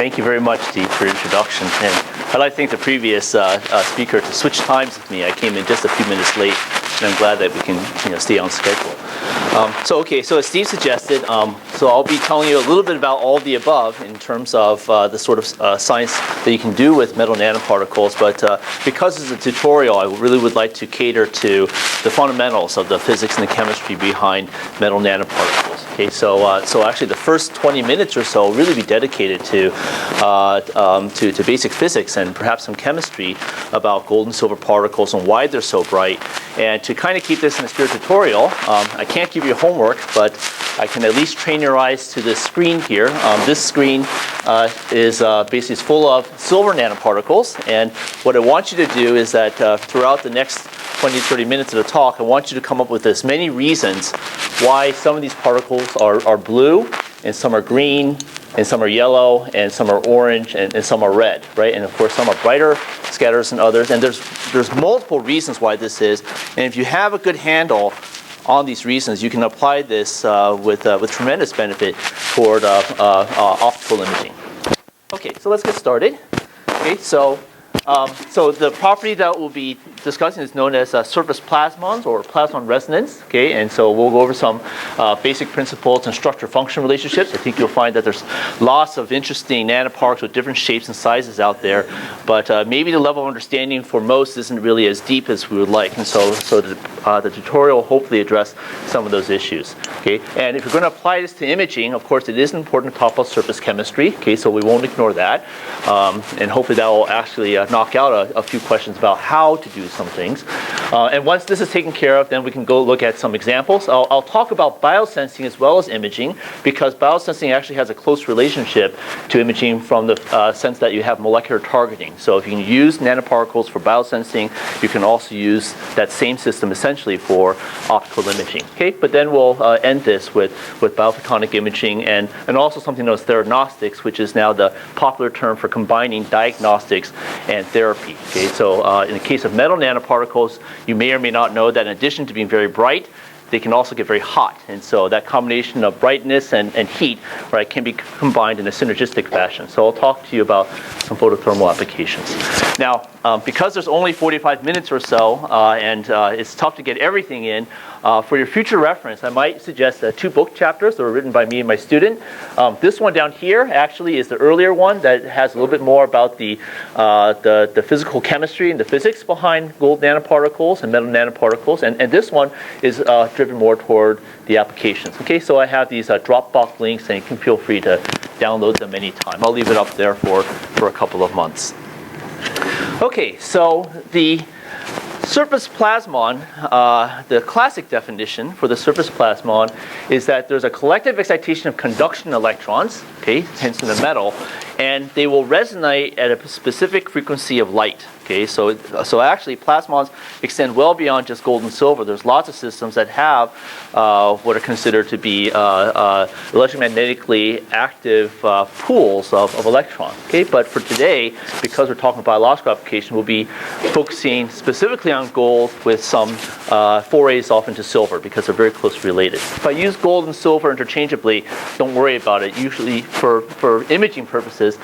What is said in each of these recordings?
thank you very much, Steve, for your introduction. And I'd like to thank the previous speaker to switch times with me. I came in just a few minutes late, and I'm glad that we can stay on schedule. So as Steve suggested, so I'll be telling you a little bit about all of the above in terms of the sort of science that you can do with metal nanoparticles. But because it's a tutorial, I really would like to cater to the fundamentals of the physics and the chemistry behind metal nanoparticles. Okay, so actually the first 20 minutes or so will really be dedicated to basic physics and perhaps some chemistry about gold and silver particles and why they're so bright. And to kind of keep this in a spirit tutorial, I can't give you homework, but I can at least train your eyes to this screen here. This screen is basically full of silver nanoparticles, and what I want you to do is that throughout the next 20 to 30 minutes of the talk, I want you to come up with as many reasons why some of these particles are blue, and some are green, and some are yellow, and some are orange, and some are red, right? And of course, some are brighter scatters than others, and there's multiple reasons why this is. And if you have a good handle on these reasons, you can apply this with tremendous benefit toward optical imaging. Okay, so let's get started. Okay, so the property that we'll be discussing is known as surface plasmons or plasmon resonance. Okay, and so we'll go over some basic principles and structure-function relationships. I think you'll find that there's lots of interesting nanoparticles with different shapes and sizes out there, but maybe the level of understanding for most isn't really as deep as we would like. And so the tutorial will hopefully address some of those issues. Okay, and if you're going to apply this to imaging, of course, it is important to talk about surface chemistry. Okay, so we won't ignore that, and hopefully that will actually knock out a few questions about how to do some things. And once this is taken care of, then we can go look at some examples. I'll talk about biosensing as well as imaging, because biosensing actually has a close relationship to imaging from the sense that you have molecular targeting. So if you can use nanoparticles for biosensing, you can also use that same system essentially for optical imaging. Okay, but then we'll end this with biophotonic imaging and also something known as theranostics, which is now the popular term for combining diagnostics and therapy. Okay, so in the case of metal nanoparticles, you may or may not know that in addition to being very bright, they can also get very hot. And so that combination of brightness and heat, right, can be combined in a synergistic fashion. So I'll talk to you about some photothermal applications. Now, because there's only 45 minutes or so, and it's tough to get everything in, for your future reference, I might suggest 2 book chapters that were written by me and my student. This one down here actually is the earlier one that has a little bit more about the physical chemistry and the physics behind gold nanoparticles and metal nanoparticles. And this one is driven more toward the applications. Okay, so I have these Dropbox links, and you can feel free to download them anytime. I'll leave it up there for a couple of months. Okay, so the surface plasmon, the classic definition for the surface plasmon is that there's a collective excitation of conduction electrons, okay, hence in the metal, and they will resonate at a specific frequency of light. Okay, so actually plasmons extend well beyond just gold and silver. There's lots of systems that have what are considered to be electromagnetically active pools of electrons. Okay, but for today, because we're talking biological application, we'll be focusing specifically on gold with some forays off into silver because they're very closely related. If I use gold and silver interchangeably, don't worry about it. Usually for imaging purposes,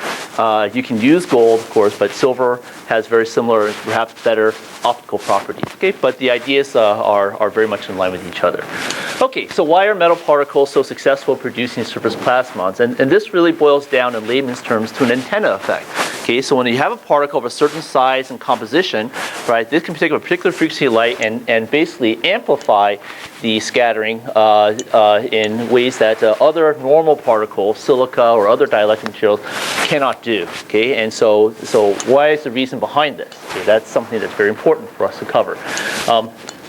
you can use gold, of course, but silver has very similar and perhaps better optical properties. Okay, but the ideas are very much in line with each other. Okay, so why are metal particles so successful producing surface plasmons? And this really boils down in layman's terms to an antenna effect. Okay, so when you have a particle of a certain size and composition, right, this can take a particular frequency of light and basically amplify the scattering in ways that other normal particles, silica or other dielectric materials, cannot do. Okay, and so why is the reason behind this? Okay, that's something that's very important for us to cover.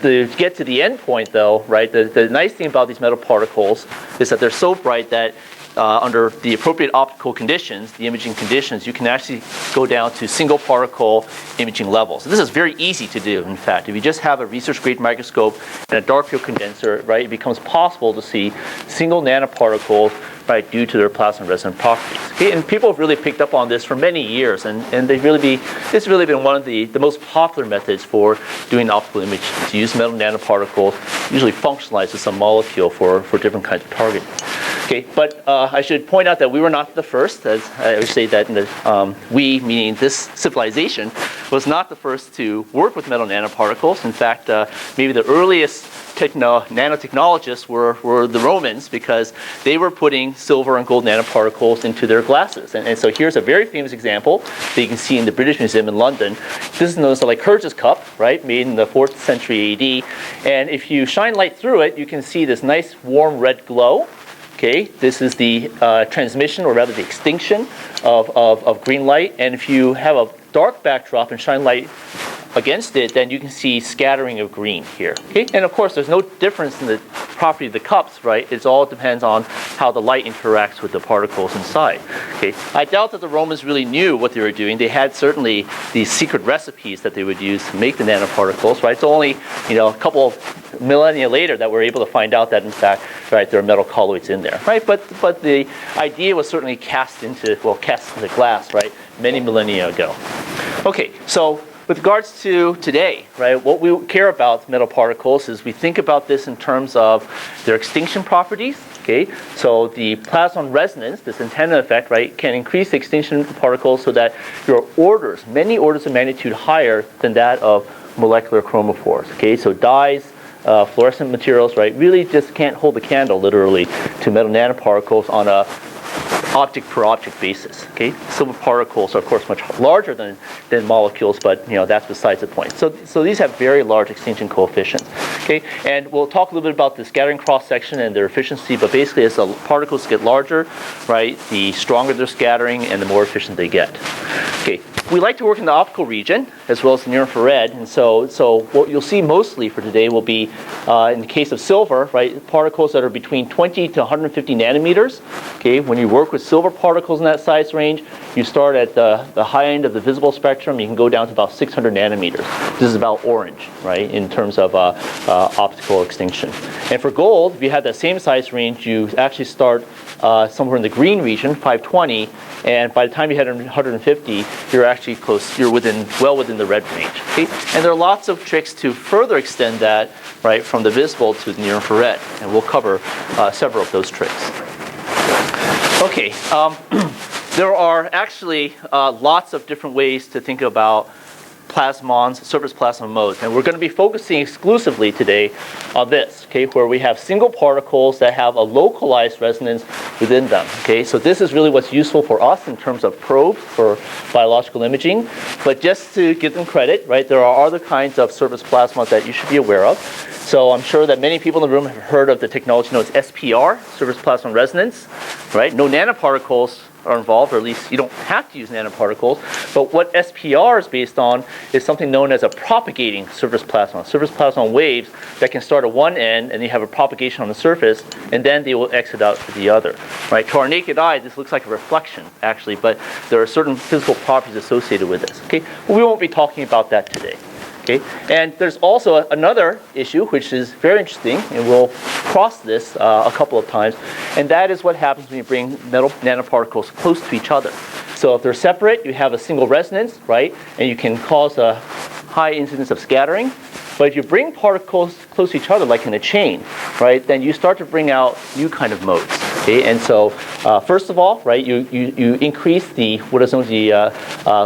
To get to the end point, though, right, the nice thing about these metal particles is that they're so bright that under the appropriate optical conditions, the imaging conditions, you can actually go down to single particle imaging levels. This is very easy to do, in fact. If you just have a research grade microscope and a dark field condenser, right, it becomes possible to see single nanoparticles, right, due to their Plasmon-Resonant properties. Okay, and people have really picked up on this for many years, and it's really been one of the most popular methods for doing optical imaging, to use metal nanoparticles, usually functionalized with some molecule for different kinds of targeting. Okay, but I should point out that we were not the first. As I would say that we, meaning this civilization, was not the first to work with metal nanoparticles. In fact, maybe the earliest nanotechnologists were the Romans, because they were putting silver and gold nanoparticles into their glasses. And so here's a very famous example that you can see in the British Museum in London. This is known as the Lycurgus cup, right, made in the 4th century AD. And if you shine light through it, you can see this nice warm red glow. Okay, this is the transmission, or rather the extinction of green light. And if you have a dark backdrop and shine light against it, then you can see scattering of green here. Okay, and of course, there's no difference in the property of the cups, right? It all depends on how the light interacts with the particles inside. Okay, I doubt that the Romans really knew what they were doing. They had certainly these secret recipes that they would use to make the nanoparticles, right? It's only a couple of millennia later that we're able to find out that in fact, right, there are metal colloids in there, right? But the idea was certainly cast into glass, right, many millennia ago. Okay, so with regards to today, right, what we care about metal particles is we think about this in terms of their extinction properties. Okay, so the plasmon resonance, this antenna effect, right, can increase the extinction of the particles so that your orders, many orders of magnitude higher than that of molecular chromophores. Okay, so dyes, fluorescent materials, right, really just can't hold the candle, literally, to metal nanoparticles on a object per object basis. Okay, silver particles are of course much larger than molecules, but that's besides the point. So these have very large extinction coefficients. Okay, and we'll talk a little bit about the scattering cross section and their efficiency. But basically, as the particles get larger, right, the stronger their scattering and the more efficient they get. Okay, we like to work in the optical region as well as the near infrared, and so what you'll see mostly for today will be, in the case of silver, right, particles that are between 20 to 150 nanometers. Okay, when you work with silver particles in that size range, you start at the high end of the visible spectrum. You can go down to about 600 nanometers. This is about orange, right, in terms of optical extinction. And for gold, if you have that same size range, you actually start somewhere in the green region, 520, and by the time you hit 150, you're actually close. You're well within the red range. Okay? And there are lots of tricks to further extend that, right, from the visible to the near infrared, and we'll cover several of those tricks. Okay, there are actually lots of different ways to think about plasmons, surface plasmon modes, and we're going to be focusing exclusively today on this, okay, where we have single particles that have a localized resonance within them. Okay, so this is really what's useful for us in terms of probes for biological imaging. But just to give them credit, right, there are other kinds of surface plasmons that you should be aware of. So I'm sure that many people in the room have heard of the technology known as SPR, surface plasmon resonance, right? No nanoparticles are involved, or at least you don't have to use nanoparticles. But what SPR is based on is something known as a propagating surface plasmon waves that can start at one end, and you have a propagation on the surface, and then they will exit out to the other. Right? To our naked eye, this looks like a reflection, actually, but there are certain physical properties associated with this. Okay, but we won't be talking about that today. Okay, and there's also another issue which is very interesting, and we'll cross this a couple of times, and that is what happens when you bring metal nanoparticles close to each other. So if they're separate, you have a single resonance, right, and you can cause a high incidence of scattering. But if you bring particles close to each other, like in a chain, right, then you start to bring out new kind of modes. Okay, and so first of all, right, you increase what is known as the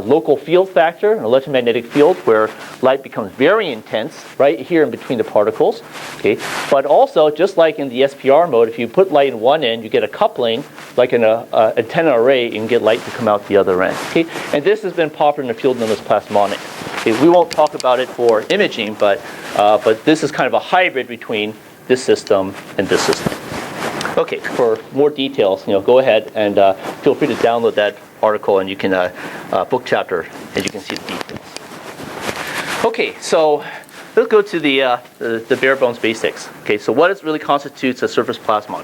local field factor, an electromagnetic field, where light becomes very intense right here in between the particles. Okay, but also just like in the SPR mode, if you put light in one end, you get a coupling, like in an antenna array, you can get light to come out the other end. Okay, and this has been popular in a field known as plasmonics. Okay, we won't talk about it for imaging, but this is kind of a hybrid between this system and this system. Okay, for more details, go ahead and feel free to download that article, and you can book chapter, and you can see the details. Okay, so let's go to the bare bones basics. Okay, so what really constitutes a surface plasmon?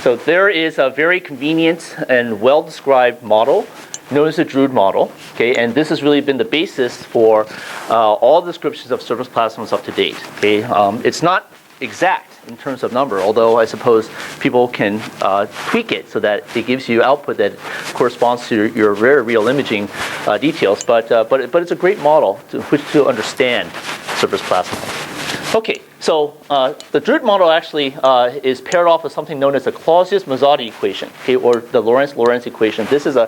So there is a very convenient and well-described model known as the Drude model. Okay, and this has really been the basis for all descriptions of surface plasmons up to date. Okay, it's not exact in terms of number, although I suppose people can tweak it so that it gives you output that corresponds to your very real imaging details. But it's a great model to which to understand surface plasmon. Okay, So the Drude model actually is paired off with something known as the Clausius-Mazzotti equation, okay, or the Lorentz equation. This is a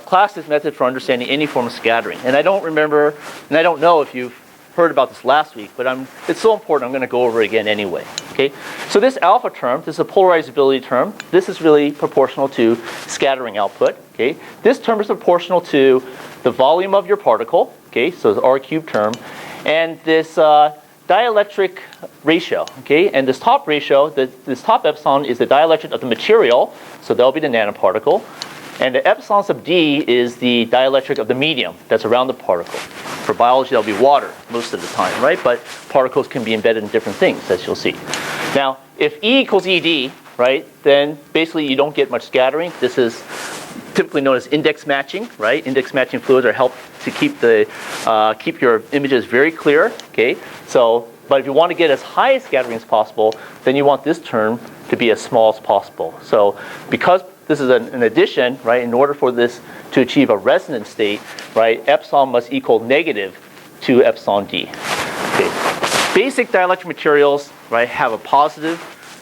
classic method for understanding any form of scattering. And I don't remember, and I don't know if you've heard about this last week, but it's so important I'm going to go over it again anyway. Okay, so this alpha term, this is a polarizability term. This is really proportional to scattering output. Okay, this term is proportional to the volume of your particle. Okay, so the R cubed term, and this dielectric ratio. Okay, and this top ratio, this top epsilon is the dielectric of the material, so that'll be the nanoparticle. And the epsilon sub d is the dielectric of the medium that's around the particle. For biology, that'll be water most of the time, right? But particles can be embedded in different things, as you'll see. Now, if E equals ED, right, then basically you don't get much scattering. This is typically known as index matching, right? Index matching fluids are help to keep your images very clear, okay? So, but if you want to get as high a scattering as possible, then you want this term to be as small as possible. So, because this is an addition, right? In order for this to achieve a resonant state, right, epsilon must equal negative to epsilon d. Okay. Basic dielectric materials, right, have a positive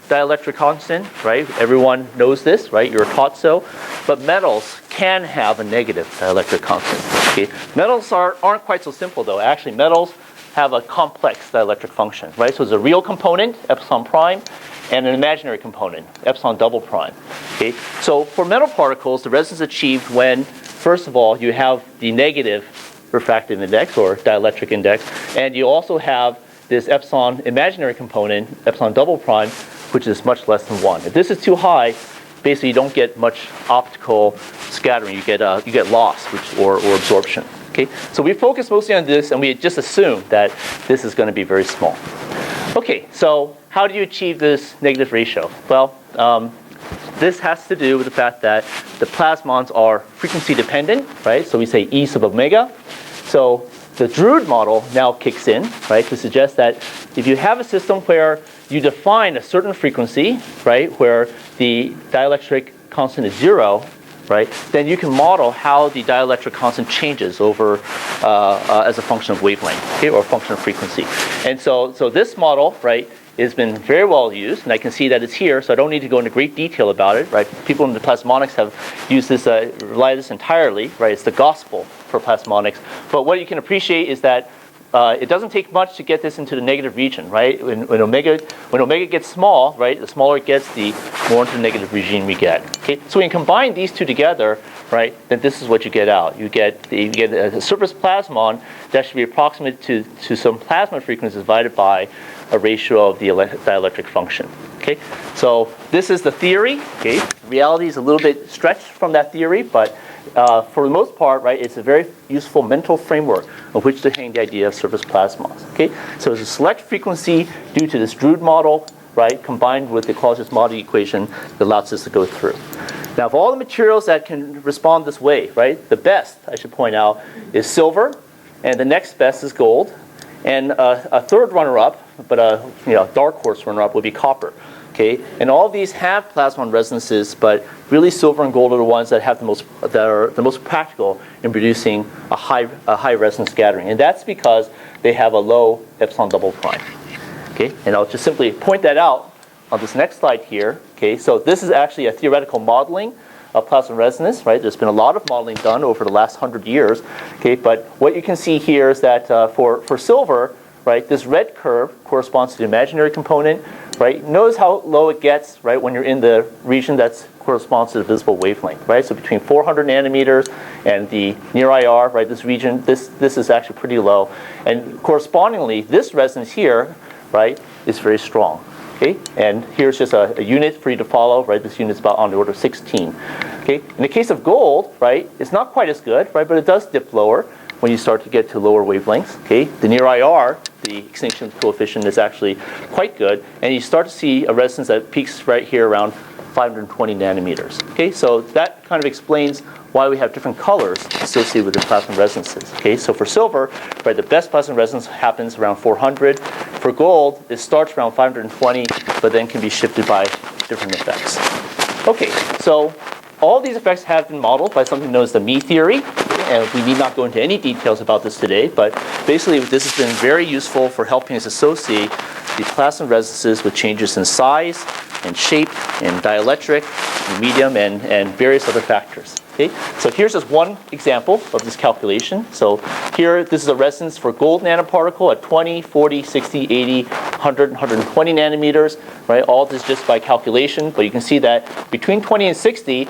dielectric constant, right? Everyone knows this, right? You're taught so. But metals can have a negative dielectric constant. Okay. Metals aren't quite so simple though. Actually, metals have a complex dielectric function, right? So there's a real component, epsilon prime, and an imaginary component, epsilon double prime. Okay? So for metal particles, the resonance is achieved when, first of all, you have the negative refractive index or dielectric index, and you also have this epsilon imaginary component, epsilon double prime, which is much less than 1. If this is too high, basically you don't get much optical scattering. You get loss, or absorption. Okay? So we focus mostly on this, and we just assume that this is going to be very small. Okay, so how do you achieve this negative ratio? Well, this has to do with the fact that the plasmons are frequency dependent, right? So we say E sub omega. So the Drude model now kicks in, right, to suggest that if you have a system where you define a certain frequency, right, where the dielectric constant is 0, right, then you can model how the dielectric constant changes over as a function of wavelength, okay, or a function of frequency. And so this model, right, has been very well used, and I can see that it's here, so I don't need to go into great detail about it, right? People in the plasmonics have used this, relied on this entirely, right? It's the gospel for plasmonics. But what you can appreciate is that it doesn't take much to get this into the negative region, right? When omega gets small, right, the smaller it gets, the more into the negative regime we get. Okay, so when you combine these two together, right, then this is what you get out. You get a surface plasmon that should be approximate to some plasma frequency divided by a ratio of the dielectric function. Okay, so this is the theory. Okay, reality is a little bit stretched from that theory, but for the most part, right, it's a very useful mental framework of which to hang the idea of surface plasmons. Okay, so it's a select frequency due to this Drude model, right, combined with the Clausius-Mazzotti equation that allows us to go through. Now, of all the materials that can respond this way, right, the best, I should point out, is silver, and the next best is gold, and a third runner-up, but a dark horse runner-up would be copper. Okay, and all of these have plasmon resonances, but really silver and gold are the ones that have the most practical in producing a high resonance scattering, and that's because they have a low epsilon double prime. Okay, and I'll just simply point that out on this next slide here. Okay, so this is actually a theoretical modeling of plasmon resonance, right? There's been a lot of modeling done over the last 100 years. Okay, but what you can see here is that for silver, right, this red curve corresponds to the imaginary component. Right, notice how low it gets, right, when you're in the region that corresponds to the visible wavelength, right? So between 400 nanometers and the near IR, right, this region, this is actually pretty low, and correspondingly, this resonance here, right, is very strong. Okay, and here's just a unit for you to follow, right? This unit's about on the order of 16. Okay, in the case of gold, right, it's not quite as good, right, but it does dip lower when you start to get to lower wavelengths. Okay, the near IR, the extinction coefficient, is actually quite good, and you start to see a resonance that peaks right here around 520 nanometers. Okay, so that kind of explains why we have different colors associated with the plasmon resonances. Okay, so for silver, right, the best plasmon resonance happens around 400. For gold, it starts around 520, but then can be shifted by different effects. Okay, so all these effects have been modeled by something known as the Me theory, and we need not go into any details about this today, but basically this has been very useful for helping us associate the plasma resonances with changes in size and shape and dielectric and medium and various other factors. Okay? So here's just one example of this calculation. So here, this is a resonance for gold nanoparticle at 20, 40, 60, 80, 100, 120 nanometers, right? All this just by calculation, but you can see that between 20 and 60,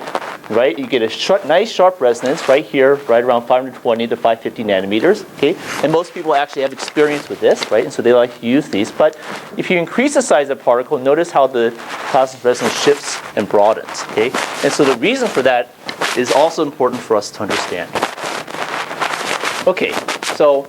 right, you get a nice sharp resonance right here, right around 520 to 550 nanometers, okay? And most people actually have experience with this, right? And so they like to use these. But if you increase the size of the particle, notice how the plasma resonance shifts and broadens, okay? And so the reason for that is also important for us to understand. Okay, so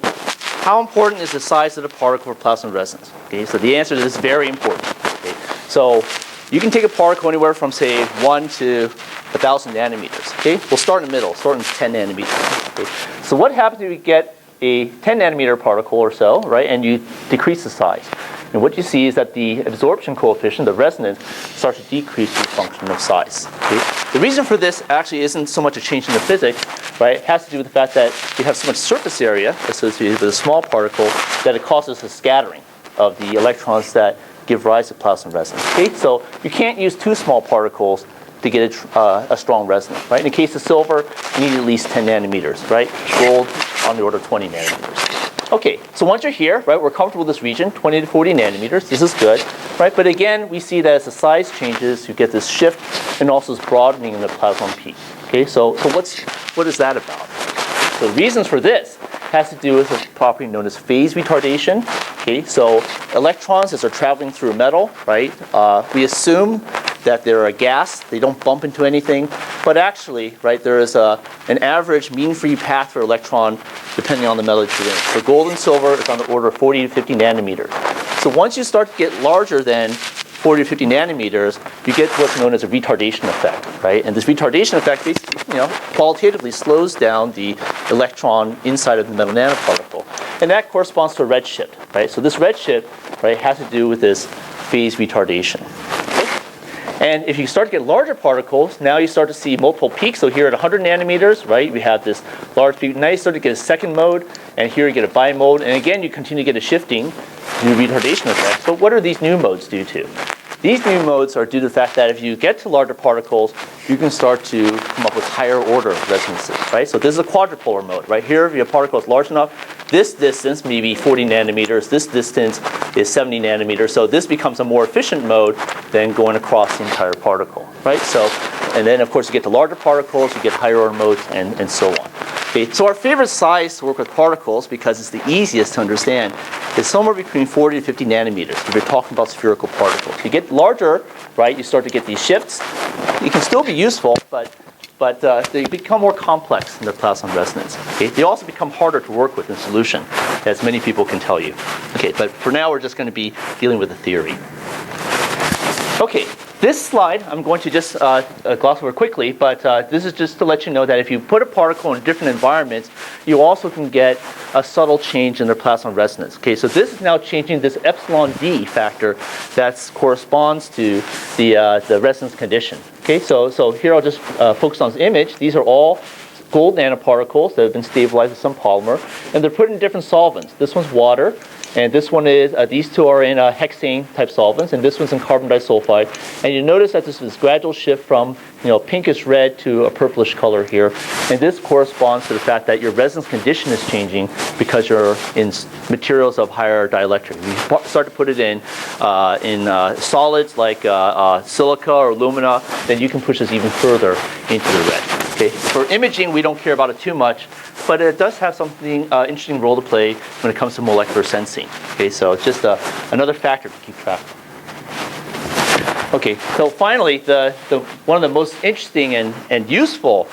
how important is the size of the particle for plasma resonance? Okay, so the answer to this is very important. Okay, so you can take a particle anywhere from, say, 1 to 1,000 nanometers. Okay, we'll start in the middle, start in 10 nanometers. Okay, so what happens if you get a 10 nanometer particle or so, right, and you decrease the size? And what you see is that the absorption coefficient, the resonance, starts to decrease as a function of size. Okay? The reason for this actually isn't so much a change in the physics, right? It has to do with the fact that you have so much surface area associated with a small particle that it causes a scattering of the electrons that give rise to plasma resonance. Okay? So you can't use two small particles to get a strong resonance, right? In the case of silver, you need at least 10 nanometers, right? Gold, on the order of 20 nanometers. Okay, so once you're here, right, we're comfortable with this region, 20 to 40 nanometers. This is good, right? But again, we see that as the size changes, you get this shift and also this broadening in the plasma peak. Okay, so what is that about? So the reasons for this has to do with a property known as phase retardation. Okay, so electrons, as they're traveling through metal, right, we assume that they're a gas, they don't bump into anything, but actually, right, there is an average mean-free path for electron depending on the metal that you're in. So gold and silver is on the order of 40 to 50 nanometers. So once you start to get larger than 40 to 50 nanometers, you get what's known as a retardation effect, right? And this retardation effect, qualitatively slows down the electron inside of the metal nanoparticle. And that corresponds to a redshift, right? So this redshift, right, has to do with this phase retardation. And if you start to get larger particles, now you start to see multiple peaks. So here at 100 nanometers, right, we have this large peak. Now you start to get a second mode, and here you get a bimode. And again, you continue to get a shifting due to retardation effects. But what are these new modes due to? These new modes are due to the fact that if you get to larger particles, you can start to come up with higher order resonances, right? So this is a quadrupolar mode, right? Here, if your particle is large enough, this distance, maybe 40 nanometers, this distance is 70 nanometers. So this becomes a more efficient mode than going across the entire particle, right? So, and then of course you get to larger particles, you get higher order modes, and so on. Okay, so our favorite size to work with particles, because it's the easiest to understand, is somewhere between 40 to 50 nanometers if you're talking about spherical particles. You get larger, right, you start to get these shifts. It can still be useful, but they become more complex in their plasma resonance. Okay? They also become harder to work with in solution, as many people can tell you. Okay, but for now we're just going to be dealing with the theory. Okay, this slide I'm going to just gloss over quickly, but this is just to let you know that if you put a particle in different environments, you also can get a subtle change in their plasma resonance. Okay, so this is now changing this epsilon d factor that corresponds to the resonance condition. Okay, so here I'll just focus on this image. These are all gold nanoparticles that have been stabilized with some polymer, and they're put in different solvents. This one's water, and this one is, these two are in hexane type solvents, and this one's in carbon disulfide. And you notice that this gradual shift from pinkish red to a purplish color here. And this corresponds to the fact that your resonance condition is changing because you're in materials of higher dielectric. If you start to put it in solids like silica or alumina, then you can push this even further into the red. Okay. For imaging, we don't care about it too much, but it does have something interesting role to play when it comes to molecular sensing. Okay, so it's just another factor to keep track of. Okay, so finally, one of the most interesting and useful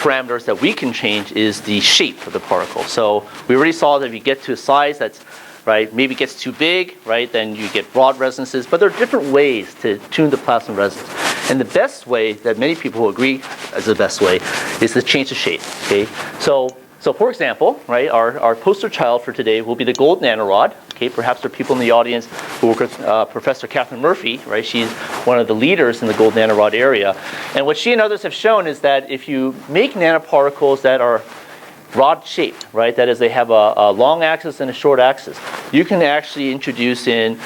parameters that we can change is the shape of the particle. So we already saw that if you get to a size that's right, maybe gets too big, right, then you get broad resonances. But there are different ways to tune the plasma resonance. And the best way that many people will agree is the best way is to change the shape. Okay, so for example, right, our poster child for today will be the gold nanorod. Okay, perhaps there are people in the audience who work with Professor Catherine Murphy. Right, she's one of the leaders in the gold nanorod area. And what she and others have shown is that if you make nanoparticles that are rod shaped, right? That is, they have a long axis and a short axis. You can actually introduce in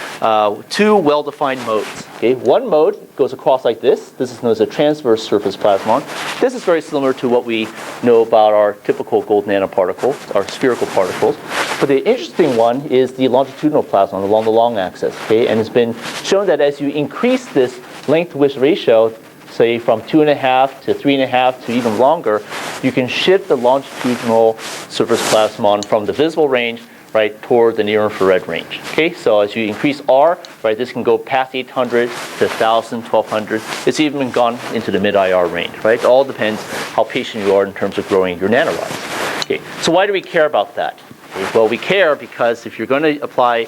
two well-defined modes. Okay, one mode goes across like this. This is known as a transverse surface plasmon. This is very similar to what we know about our typical gold nanoparticle, our spherical particles. But the interesting one is the longitudinal plasmon along the long axis. Okay, and it's been shown that as you increase this length-width ratio, say from 2.5 to 3.5 to even longer, you can shift the longitudinal surface plasmon from the visible range, right, toward the near-infrared range. Okay, so as you increase R, right, this can go past 800 to 1,000, 1,200. It's even gone into the mid-IR range, right? It all depends how patient you are in terms of growing your nanorods. Okay, so why do we care about that? Okay, well, we care because if you're going to apply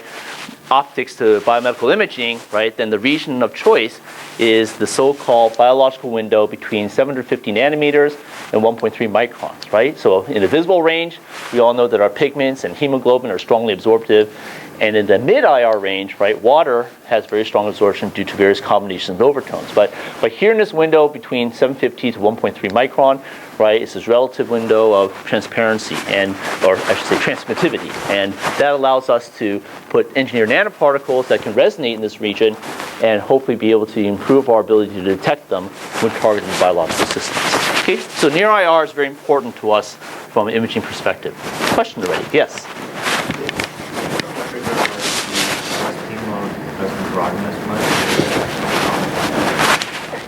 optics to biomedical imaging, right, then the region of choice is the so-called biological window between 750 nanometers and 1.3 microns, right? So in the visible range, we all know that our pigments and hemoglobin are strongly absorptive. And in the mid-IR range, right, water has very strong absorption due to various combinations of overtones. But here in this window between 750 to 1.3 micron, right, it's this relative window of transparency, or I should say transmittivity. And that allows us to put engineered nanoparticles that can resonate in this region and hopefully be able to improve our ability to detect them when targeting biological systems. Okay, so near IR is very important to us from an imaging perspective. Question already? Yes?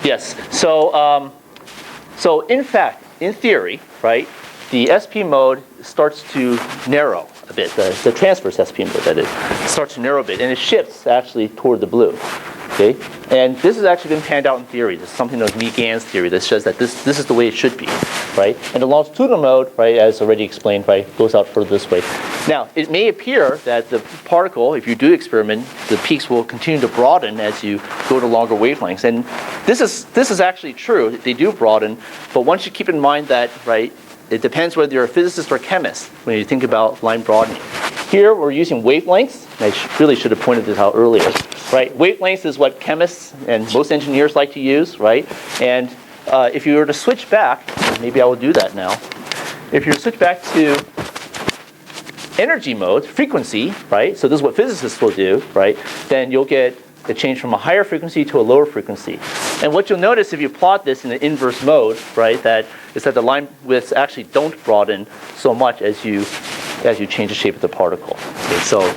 Yes. So in fact, in theory, right, the SP mode starts to narrow a bit. The transverse SP mode, that is, starts to narrow a bit, and it shifts actually toward the blue. Okay, and this has actually been panned out in theory. This is something known as Meek-Gann's theory that says that this is the way it should be, right? And the longitudinal mode, right, as already explained, right, goes out further this way. Now, it may appear that the particle, if you do experiment, the peaks will continue to broaden as you go to longer wavelengths. And this is actually true. They do broaden, but once you keep in mind that, right, it depends whether you're a physicist or a chemist when you think about line broadening. Here, we're using wavelengths. I really should have pointed this out earlier. Right, wavelengths is what chemists and most engineers like to use, right? And if you were to switch back, maybe I will do that now. If you switch back to energy mode, frequency, right? So this is what physicists will do, right? Then you'll get the change from a higher frequency to a lower frequency. And what you'll notice if you plot this in the inverse mode, right, that is that the line widths actually don't broaden so much as you change the shape of the particle. Okay, so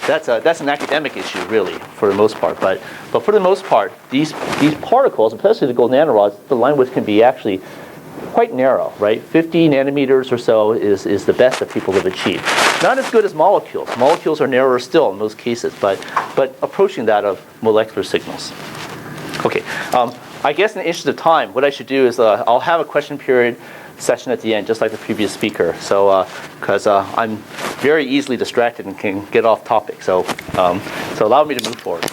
that's an academic issue, really, for the most part. But for the most part, these particles, especially the gold nanorods, the line width can be actually quite narrow, right? 50 nanometers or so is the best that people have achieved. Not as good as molecules. Molecules are narrower still in most cases, but approaching that of molecular signals. Okay, I guess in the interest of time, what I should do is I'll have a question period session at the end, just like the previous speaker. So, because I'm very easily distracted and can get off topic. So allow me to move forward.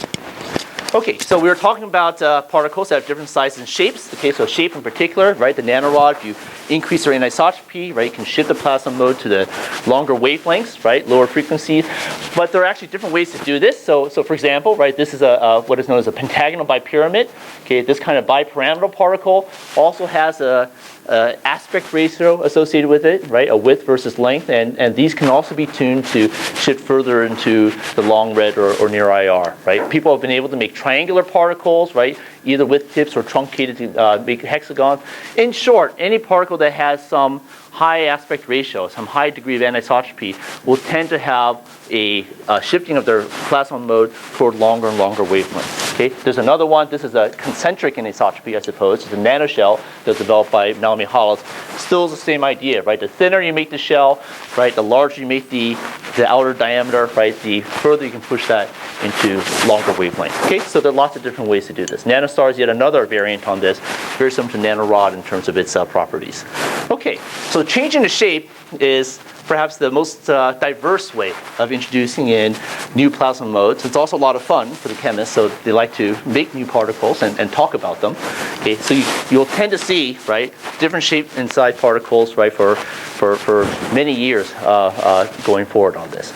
Okay, so we were talking about particles that have different sizes and shapes. Okay, so shape in particular, right? The nanorod, if you increase their anisotropy, right, you can shift the plasma mode to the longer wavelengths, right, lower frequencies. But there are actually different ways to do this. So for example, right, this is what is known as a pentagonal bipyramid. Okay, this kind of bipyramidal particle also has a aspect ratio associated with it, right? A width versus length, and these can also be tuned to shift further into the long red or near IR, right? People have been able to make triangular particles, right? Either with tips or truncated to make hexagons. In short, any particle that has some high aspect ratio, some high degree of anisotropy, will tend to have a shifting of their plasma mode toward longer and longer wavelengths. Okay, there's another one. This is a concentric anisotropy, I suppose. It's a nanoshell that's developed by Naomi Hollis. Still is the same idea, right? The thinner you make the shell, right, the larger you make the outer diameter, right, the further you can push that into longer wavelengths. Okay, so there are lots of different ways to do this. Nanostar is yet another variant on this, very similar to nanorod in terms of its properties. Okay, so changing the shape is perhaps the most diverse way of introducing in new plasma modes. It's also a lot of fun for the chemists, so they like to make new particles and talk about them. Okay, so you'll tend to see, right, different shape inside particles, right, for many years going forward on this.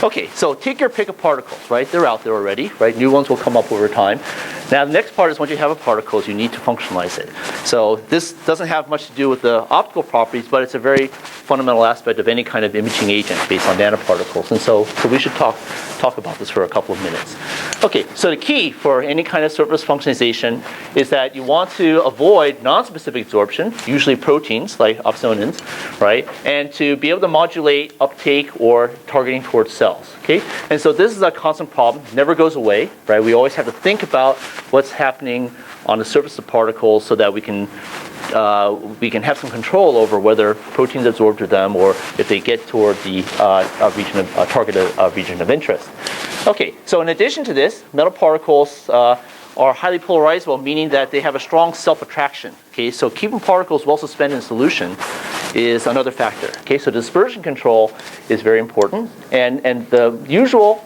Okay, so take your pick of particles, right? They're out there already, right? New ones will come up over time. Now, the next part is once you have a particle, you need to functionalize it. So this doesn't have much to do with the optical properties, but it's a very fundamental aspect of any kind of imaging agent based on nanoparticles. And so we should talk about this for a couple of minutes. Okay, so the key for any kind of surface functionalization is that you want to avoid non-specific absorption, usually proteins like opsonins, right? And to be able to modulate uptake or targeting towards cells. Okay, and so this is a constant problem, never goes away, right? We always have to think about what's happening on the surface of particles so that we can have some control over whether proteins absorb to them or if they get toward the targeted region of interest. Okay, so in addition to this, metal particles are highly polarizable, meaning that they have a strong self-attraction. Okay, so keeping particles well suspended in solution is another factor. Okay, so dispersion control is very important, and the usual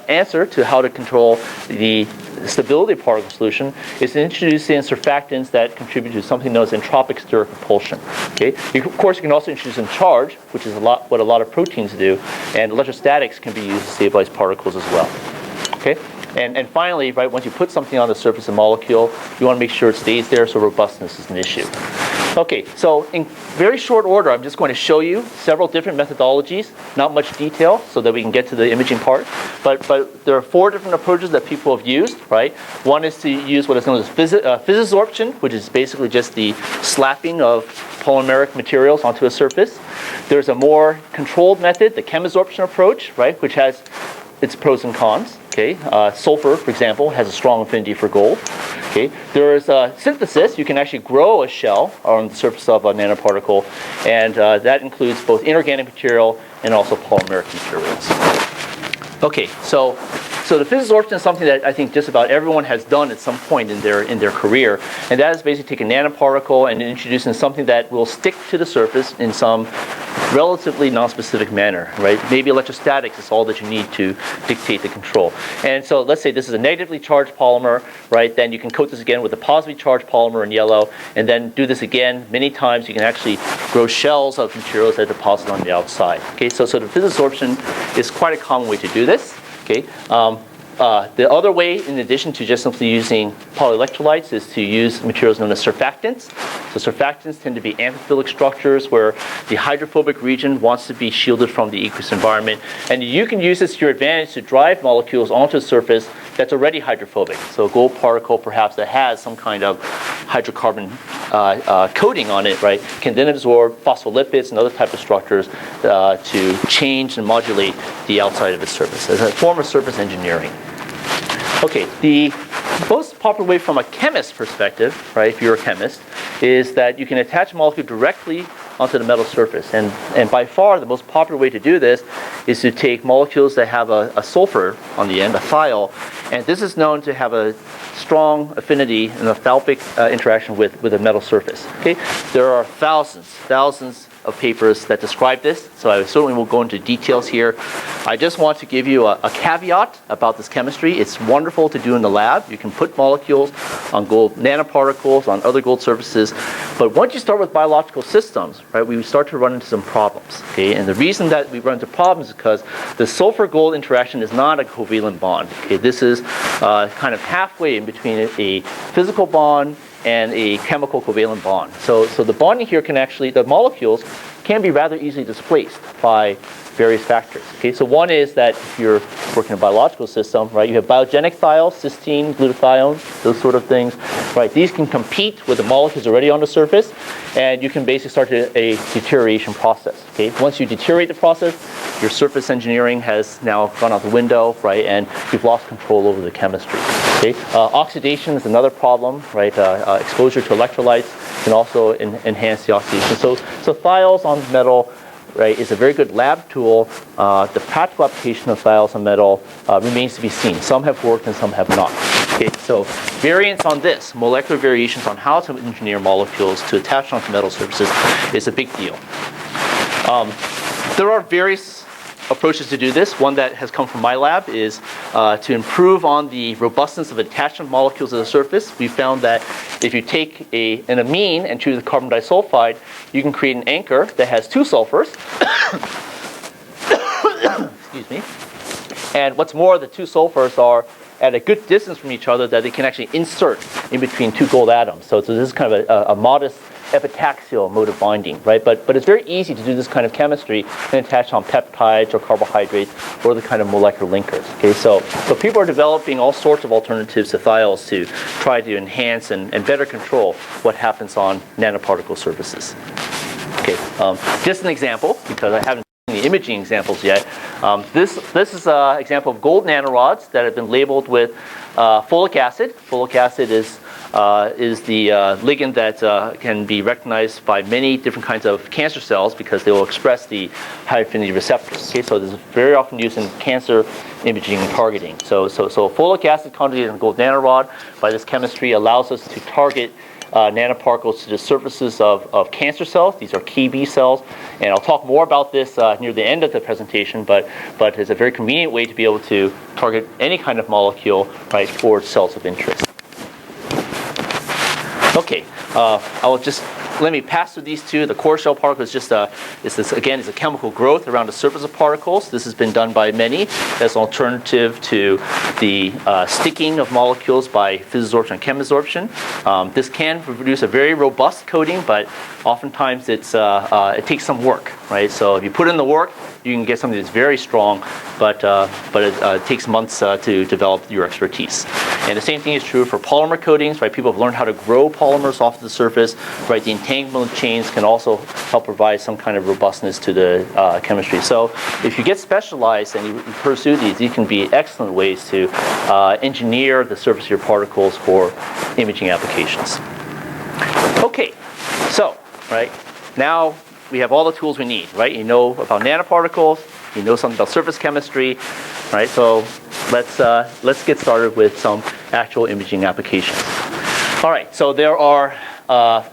answer to how to control the stability of particle solution is to introduce in surfactants that contribute to something known as entropic steric repulsion. Okay, of course, you can also introduce in charge, which is what a lot of proteins do, and electrostatics can be used to stabilize particles as well. Okay. And finally, right, once you put something on the surface of a molecule, you want to make sure it stays there, so robustness is an issue. Okay, so in very short order, I'm just going to show you several different methodologies, not much detail, so that we can get to the imaging part. But there are 4 different approaches that people have used, right? One is to use what is known as physisorption, which is basically just the slapping of polymeric materials onto a surface. There's a more controlled method, the chemisorption approach, right, which has its pros and cons. Okay, sulfur, for example, has a strong affinity for gold. Okay, there is synthesis. You can actually grow a shell on the surface of a nanoparticle, and that includes both inorganic material and also polymeric materials. Okay, so the physisorption is something that I think just about everyone has done at some point in their career, and that is basically take a nanoparticle and introduce in something that will stick to the surface in some relatively non-specific manner, right? Maybe electrostatics is all that you need to dictate the control. And so let's say this is a negatively charged polymer, right? Then you can coat this again with a positively charged polymer in yellow, and then do this again many times. You can actually grow shells of materials that deposit on the outside. Okay, so the physisorption is quite a common way to do this. Okay. The other way, in addition to just simply using polyelectrolytes, is to use materials known as surfactants. So surfactants tend to be amphiphilic structures where the hydrophobic region wants to be shielded from the aqueous environment. And you can use this to your advantage to drive molecules onto a surface that's already hydrophobic. So a gold particle, perhaps, that has some kind of hydrocarbon coating on it, right, can then absorb phospholipids and other type of structures to change and modulate the outside of its surface as a form of surface engineering. Okay, the most popular way from a chemist perspective, right, if you're a chemist, is that you can attach a molecule directly onto the metal surface. And by far, the most popular way to do this is to take molecules that have a sulfur on the end, a thiol, and this is known to have a strong affinity and a thalpic interaction with a metal surface. Okay, there are thousands of papers that describe this, so I certainly won't go into details here. I just want to give you a caveat about this chemistry. It's wonderful to do in the lab. You can put molecules on gold nanoparticles, on other gold surfaces, but once you start with biological systems, right, we start to run into some problems. Okay, and the reason that we run into problems is because the sulfur-gold interaction is not a covalent bond. Okay, this is kind of halfway in between a physical bond and a chemical covalent bond. So the bonding here can actually, the molecules can be rather easily displaced by various factors. Okay, so one is that if you're working in a biological system, right, you have biogenic thiols, cysteine, glutathione, those sort of things, right? These can compete with the molecules already on the surface, and you can basically start a deterioration process. Okay, once you deteriorate the process, your surface engineering has now gone out the window, right, and you've lost control over the chemistry. Okay, oxidation is another problem, right? Exposure to electrolytes can also enhance the oxidation. So thiols on metal, right, is a very good lab tool. The practical application of thiols on metal remains to be seen. Some have worked and some have not. Okay, so variants on this, molecular variations on how to engineer molecules to attach onto metal surfaces is a big deal. There are various approaches to do this. One that has come from my lab is to improve on the robustness of attachment molecules to the surface. We found that if you take an amine and choose a carbon disulfide, you can create an anchor that has 2 sulfurs. Excuse me. And what's more, the 2 sulfurs are at a good distance from each other that they can actually insert in between two gold atoms. So this is kind of a modest epitaxial mode of binding, right? But it's very easy to do this kind of chemistry and attach on peptides or carbohydrates or the kind of molecular linkers. Okay, so people are developing all sorts of alternatives to thiols to try to enhance and better control what happens on nanoparticle surfaces. Okay, just an example, because I haven't seen the imaging examples yet. This is an example of gold nanorods that have been labeled with folic acid. Folic acid is the ligand that can be recognized by many different kinds of cancer cells because they will express the high affinity receptors. Okay, so this is very often used in cancer imaging and targeting. So folic acid conjugated in gold nanorod by this chemistry allows us to target nanoparticles to the surfaces of cancer cells. These are key B cells, and I'll talk more about this near the end of the presentation, but it's a very convenient way to be able to target any kind of molecule, right, towards cells of interest. Okay, let me pass through these two. The core shell particle is just is a chemical growth around the surface of particles. This has been done by many as an alternative to the sticking of molecules by physisorption and chemisorption. This can produce a very robust coating, but oftentimes it takes some work, right? So if you put in the work, you can get something that's very strong, but it takes months to develop your expertise. And the same thing is true for polymer coatings, right? People have learned how to grow polymers off the surface, right? The entanglement chains can also help provide some kind of robustness to the chemistry. So if you get specialized and you pursue these can be excellent ways to engineer the surface of your particles for imaging applications. Okay, so, right, now we have all the tools we need, right? You know about nanoparticles, you know something about surface chemistry, right? So let's get started with some actual imaging applications. All right, so there are,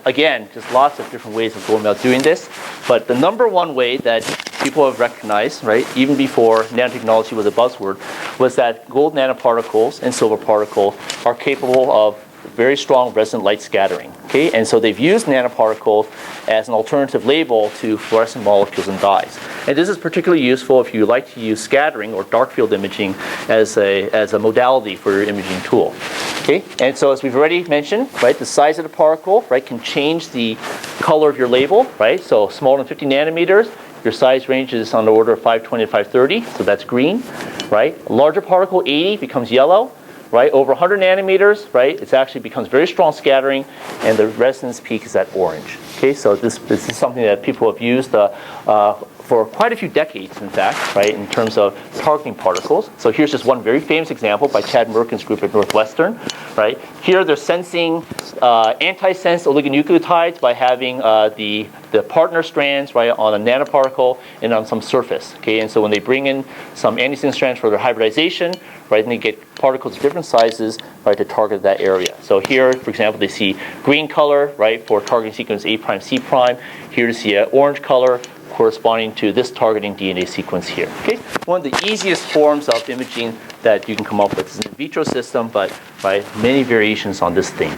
again, just lots of different ways of going about doing this, but the number one way that people have recognized, right, even before nanotechnology was a buzzword, was that gold nanoparticles and silver particles are capable of very strong resonant light scattering. Okay, and so they've used nanoparticles as an alternative label to fluorescent molecules and dyes. And this is particularly useful if you like to use scattering or dark field imaging as a modality for your imaging tool. Okay, and so as we've already mentioned, right, the size of the particle, right, can change the color of your label, right? So smaller than 50 nanometers, your size range is on the order of 520 to 530, so that's green, right? A larger particle, 80, becomes yellow. Right, over 100 nanometers, right, it actually becomes very strong scattering, and the resonance peak is at orange. Okay, so this is something that people have used for quite a few decades, in fact, right, in terms of targeting particles. So here's just one very famous example by Chad Merkin's group at Northwestern, right? Here they're sensing antisense oligonucleotides by having the partner strands, right, on a nanoparticle and on some surface. Okay, and so when they bring in some antisense strands for their hybridization, right, and they get particles of different sizes, right, to target that area. So here, for example, they see green color, right, for targeting sequence A prime C prime. Here to see an orange color corresponding to this targeting DNA sequence here. Okay, one of the easiest forms of imaging that you can come up with is an in vitro system, but right, many variations on this theme.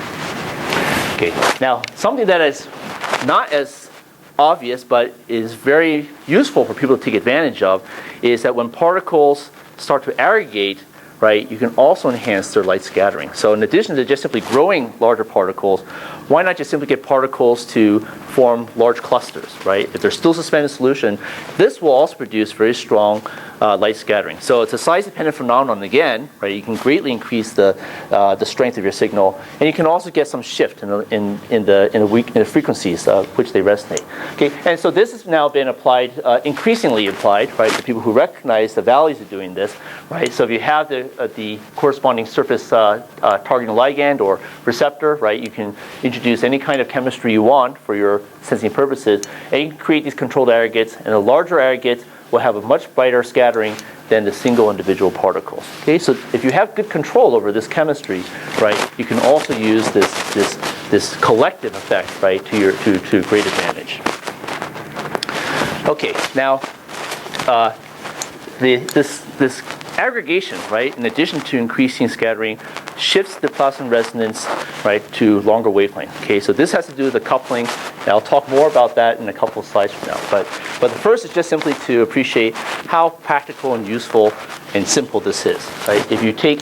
Okay, now something that is not as obvious but is very useful for people to take advantage of is that when particles start to aggregate, right, you can also enhance their light scattering. So in addition to just simply growing larger particles, why not just simply get particles to form large clusters, right? If they're still suspended in solution, this will also produce very strong light scattering. So it's a size-dependent phenomenon again, right? You can greatly increase the strength of your signal, and you can also get some shift in the frequencies which they resonate. Okay, and so this has now been applied, increasingly applied, right, to people who recognize the values of doing this, right? So if you have the corresponding surface targeting ligand or receptor, right, you can introduce any kind of chemistry you want for your sensing purposes, and you can create these controlled aggregates, and the larger aggregates will have a much brighter scattering than the single individual particles. Okay, so if you have good control over this chemistry, right, you can also use this collective effect, right, to great advantage. Okay, now this aggregation, right, in addition to increasing scattering, shifts the Plasmon resonance, right, to longer wavelengths. Okay, so this has to do with the coupling, and I'll talk more about that in a couple of slides from now. But the first is just simply to appreciate how practical and useful and simple this is. Right, if you take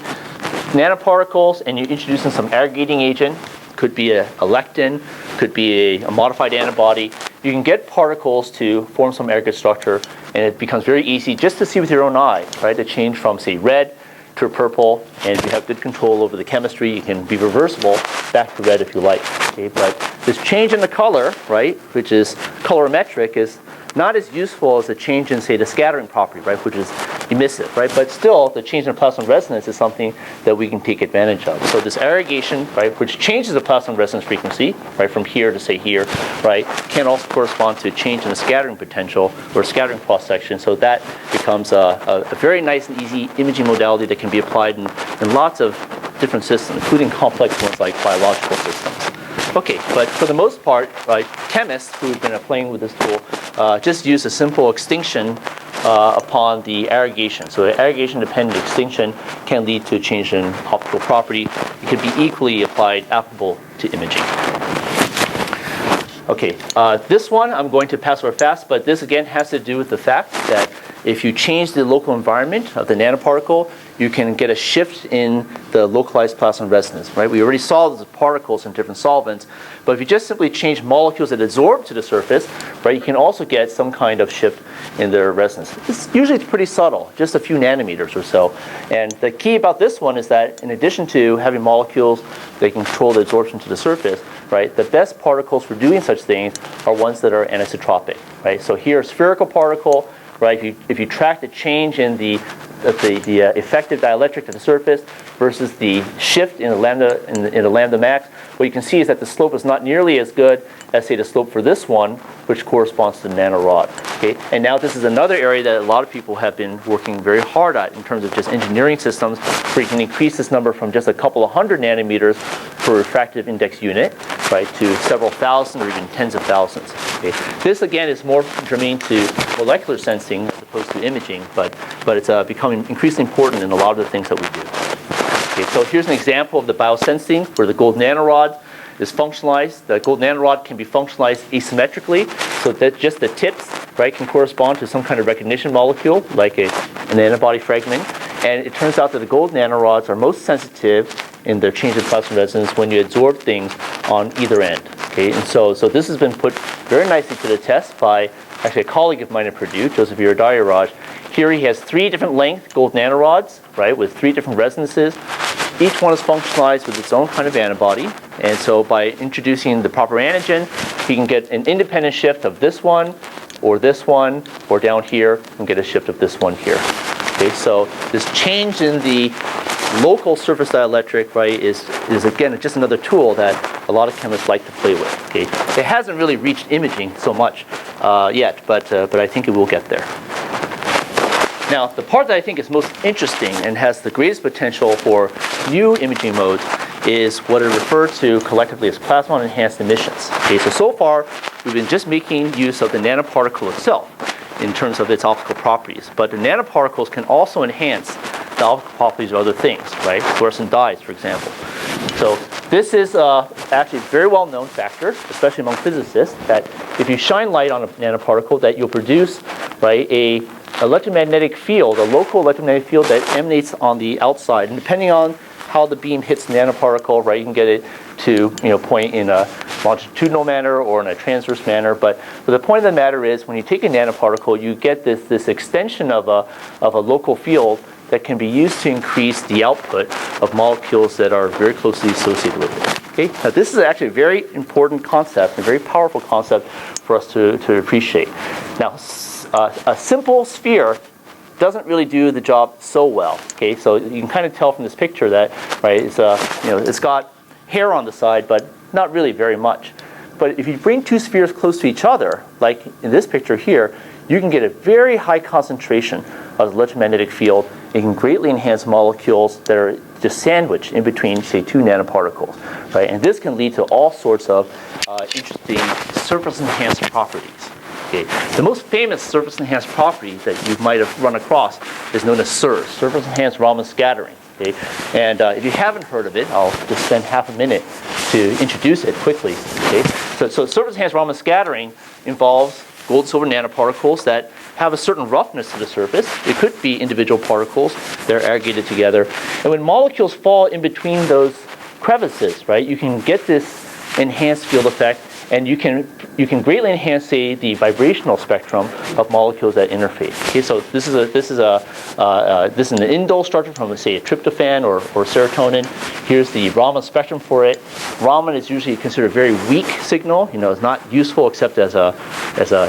nanoparticles and you introduce in some aggregating agent, could be a lectin, could be a modified antibody, you can get particles to form some aggregate structure, and it becomes very easy just to see with your own eye, right? To change from, say, red to a purple, and if you have good control over the chemistry, you can be reversible back to red if you like. Okay? But this change in the color, right, which is colorimetric, is not as useful as the change in, say, the scattering property, right, which is emissive, right? But still, the change in plasmon resonance is something that we can take advantage of. So this aggregation, right, which changes the plasmon resonance frequency, right, from here to, say, here, right, can also correspond to a change in the scattering potential or scattering cross-section. So that becomes a very nice and easy imaging modality that can be applied in lots of different systems, including complex ones like biological systems. Okay, but for the most part, right, chemists who've been playing with this tool just use a simple extinction upon the aggregation. So the aggregation-dependent extinction can lead to a change in optical property. It could be equally applicable to imaging. Okay, this one I'm going to pass over fast, but this again has to do with the fact that if you change the local environment of the nanoparticle, you can get a shift in the localized plasmon resonance, right? We already saw the particles in different solvents, but if you just simply change molecules that adsorb to the surface, right, you can also get some kind of shift in their resonance. It's usually pretty subtle, just a few nanometers or so. And the key about this one is that in addition to having molecules that can control the absorption to the surface, right, the best particles for doing such things are ones that are anisotropic, right? So here, a spherical particle, right, if you track the change in the effective dielectric to the surface versus the shift in the lambda max, what you can see is that the slope is not nearly as good as, say, the slope for this one, which corresponds to the nanorod. Okay? And now this is another area that a lot of people have been working very hard at in terms of just engineering systems where you can increase this number from just a couple of hundred nanometers per refractive index unit, right, to several thousand or even tens of thousands. Okay? This, again, is more germane to molecular sensing as opposed to imaging, but it's becoming increasingly important in a lot of the things that we do. Okay, so here's an example of the biosensing where the gold nanorod is functionalized. The gold nanorod can be functionalized asymmetrically, so that just the tips, right, can correspond to some kind of recognition molecule, like an antibody fragment. And it turns out that the gold nanorods are most sensitive in their change in plasmon resonance when you adsorb things on either end. Okay, and so this has been put very nicely to the test by actually a colleague of mine at Purdue, Joseph Iridayaraj. Here he has 3 different length gold nanorods, right, with 3 different resonances. Each one is functionalized with its own kind of antibody. And so by introducing the proper antigen, he can get an independent shift of this one, or down here, and get a shift of this one here. Okay, so this change in the local surface dielectric, right, is again just another tool that a lot of chemists like to play with. Okay, it hasn't really reached imaging so much yet, but I think it will get there. Now, the part that I think is most interesting and has the greatest potential for new imaging modes is what are referred to collectively as plasmon-enhanced emissions. Okay, so far we've been just making use of the nanoparticle itself in terms of its optical properties, but the nanoparticles can also enhance the optical properties of other things, right? Fluorescent dyes, for example. So this is actually a very well-known factor, especially among physicists, that if you shine light on a nanoparticle, that you'll produce, right, a electromagnetic field, a local electromagnetic field that emanates on the outside. And depending on how the beam hits the nanoparticle, right, you can get it to point in a longitudinal manner or in a transverse manner. But the point of the matter is, when you take a nanoparticle, you get this extension of a local field that can be used to increase the output of molecules that are very closely associated with it. Okay? Now, this is actually a very important concept, a very powerful concept for us to appreciate. Now, a simple sphere doesn't really do the job so well. Okay, so you can kind of tell from this picture that, right, it's got hair on the side, but not really very much. But if you bring 2 spheres close to each other, like in this picture here, you can get a very high concentration of the electromagnetic field. It can greatly enhance molecules that are just sandwiched in between, say, 2 nanoparticles, right? And this can lead to all sorts of interesting surface-enhanced properties. Okay. The most famous surface-enhanced property that you might have run across is known as SERS, surface-enhanced Raman scattering. Okay. And if you haven't heard of it, I'll just spend half a minute to introduce it quickly. Okay. So surface-enhanced Raman scattering involves gold and silver nanoparticles that have a certain roughness to the surface. It could be individual particles that are aggregated together. And when molecules fall in between those crevices, right, you can get this enhanced field effect, and you can greatly enhance, say, the vibrational spectrum of molecules that interface. Okay, so this is an indole structure from, say, a tryptophan or serotonin. Here's the Raman spectrum for it. Raman is usually considered a very weak signal. It's not useful except as a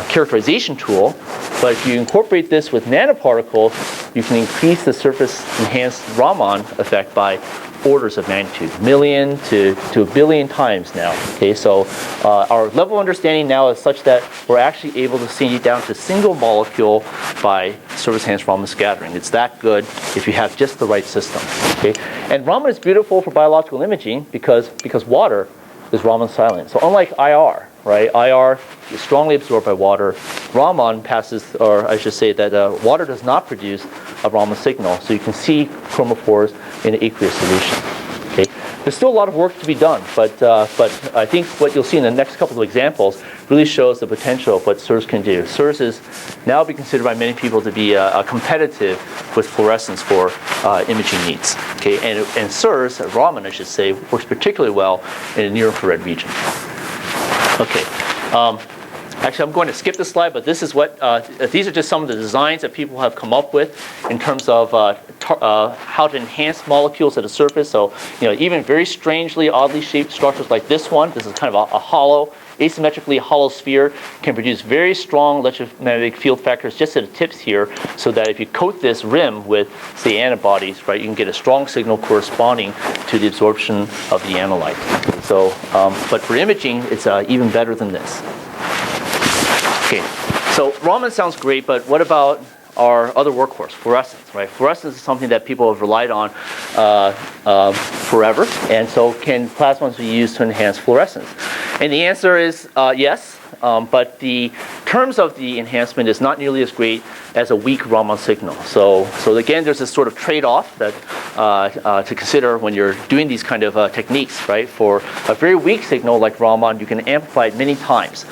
characterization tool. But if you incorporate this with nanoparticles, you can increase the surface enhanced Raman effect by orders of magnitude, million to a billion times now. Okay, so our level of understanding now is such that we're actually able to see it down to single molecule by surface enhanced Raman scattering. It's that good if you have just the right system. Okay, and Raman is beautiful for biological imaging because water is Raman silent. So unlike IR, right? IR is strongly absorbed by water. Raman passes, or I should say that water does not produce a Raman signal, so you can see chromophores in an aqueous solution. Okay, there's still a lot of work to be done, but I think what you'll see in the next couple of examples really shows the potential of what SIRS can do. SIRS is now be considered by many people to be competitive with fluorescence for imaging needs. Okay, and SIRS, Raman I should say, works particularly well in the near-infrared region. Okay. Actually, I'm going to skip this slide, but this is what these are just some of the designs that people have come up with in terms of how to enhance molecules at the surface. So, even very strangely, oddly shaped structures like this one. This is kind of a hollow, asymmetrically hollow sphere, can produce very strong electromagnetic field factors just at the tips here, so that if you coat this rim with, say, antibodies, right, you can get a strong signal corresponding to the absorption of the analyte. So, but for imaging, it's even better than this. Okay, so Raman sounds great, but what about our other workhorse, fluorescence, right? Fluorescence is something that people have relied on forever, and so can plasmons be used to enhance fluorescence? And the answer is yes, but the terms of the enhancement is not nearly as great as a weak Raman signal. So again, there's this sort of trade-off that to consider when you're doing these kind of techniques, right? For a very weak signal like Raman, you can amplify it many times.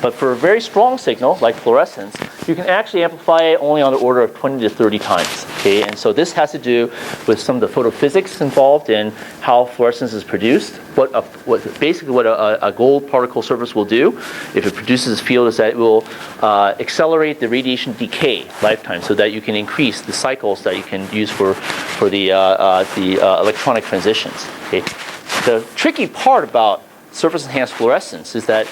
But for a very strong signal like fluorescence, you can actually amplify it only on the order of 20 to 30 times. Okay, and so this has to do with some of the photophysics involved in how fluorescence is produced. What a gold particle surface will do if it produces a field is that it will accelerate the radiation decay lifetime, so that you can increase the cycles that you can use for the electronic transitions. Okay, the tricky part about surface enhanced fluorescence is that